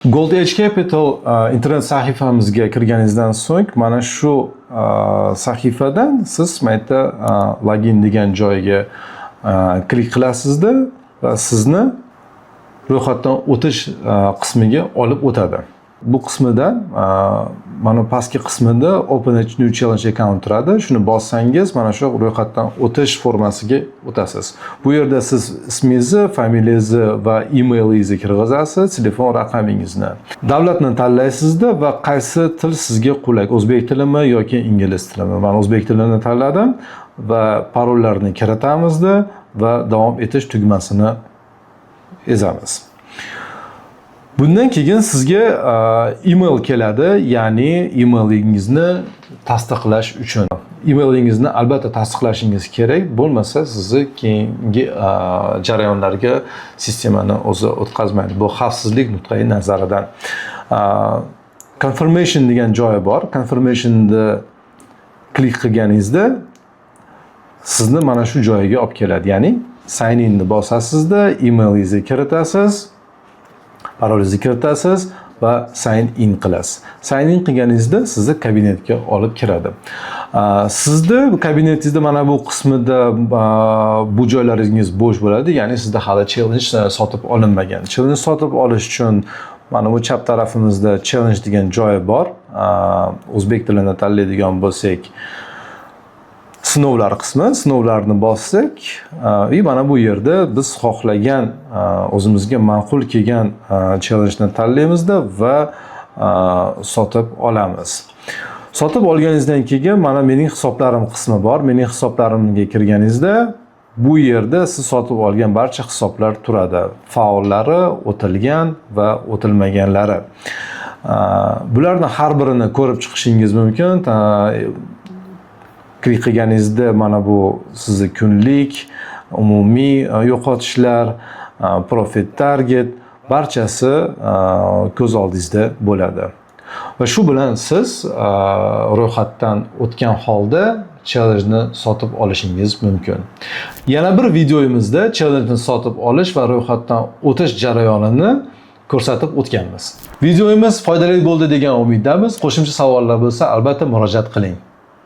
Gold Edge Capital internet sahifamizga kirganingizdan so'ng mana shu sahifadan siz mayda login degan joyga klik qilasizda va sizni ro'yxatdan o'tish qismiga olib o'tadi. Bu qismida mana pastki qismida Open a new challenge account turadi. Shuni bossangiz mana shu ro'yxatdan o'tish formasiga o'tasiz. Bu yerda siz ismingizni, familiyangizni va email-ingizni kirgizasiz, telefon raqamingizni. Davlatni tanlaysizda va qaysi til sizga qulay, o'zbek tilimi yoki ingliz tilimi. Men o'zbek tilini tanladim va parollarni kiritamizda va davom etish tugmasini ezamiz. Bundan keyin sizga email keladi, ya'ni emailingizni tasdiqlash uchun. Emailingizni albatta tasdiqlashingiz kerak, bo'lmasa sizni keyingi jarayonlarga sistemani o'zi o'tkazmaydi. Bu xavfsizlik nuqtai nazaridan. Confirmation degan joyi bor. Confirmation'da klik qilganingizda sizni mana shu joyga olib keladi. Ya'ni sign in'ni bosasizda, emailingizni kiritasiz, parolingizni kiritasiz va sign in qilasiz. Sign in qilganingizda sizni kabinetga olib kiradi. Sizni kabinetingizda mana bu qismida bu joylaringiz bo'sh bo'ladi, ya'ni sizda hali challenge sotib olinmagan. Challenge sotib olish uchun mana bu chap tarafimizda challenge degan joyi bor. O'zbek tilini tanlaydigan bo'lsak, sinovlar qismi, sinovlarni bossak, mana bu yerda biz xohlagan, o'zimizga ma'qul kelgan challenge-ni tanlaymizda va sotib olamiz. Sotib olganingizdan keyin mana mening hisoblarim qismi bor. Mening hisoblarimga kirganingizda bu yerda siz sotib olgan barcha hisoblar turadi. Faollari, o'tilgan va o'tilmaganlari. Bularni har birini ko'rib chiqishingiz mumkin. Klik qilganingizda mana bu sizni kunlik, umumiy yo'qotishlar, profit target barchasi ko'z oldingizda bo'ladi. Va shu bilan siz ro'yxatdan o'tgan holda challenge-ni sotib olishingiz mumkin. Yana bir videomizda challenge-ni sotib olish va ro'yxatdan o'tish jarayonini ko'rsatib o'tganmiz. Videomiz foydali bo'ldi degan umiddamiz. Qo'shimcha savollar bo'lsa, albatta murojaat qiling.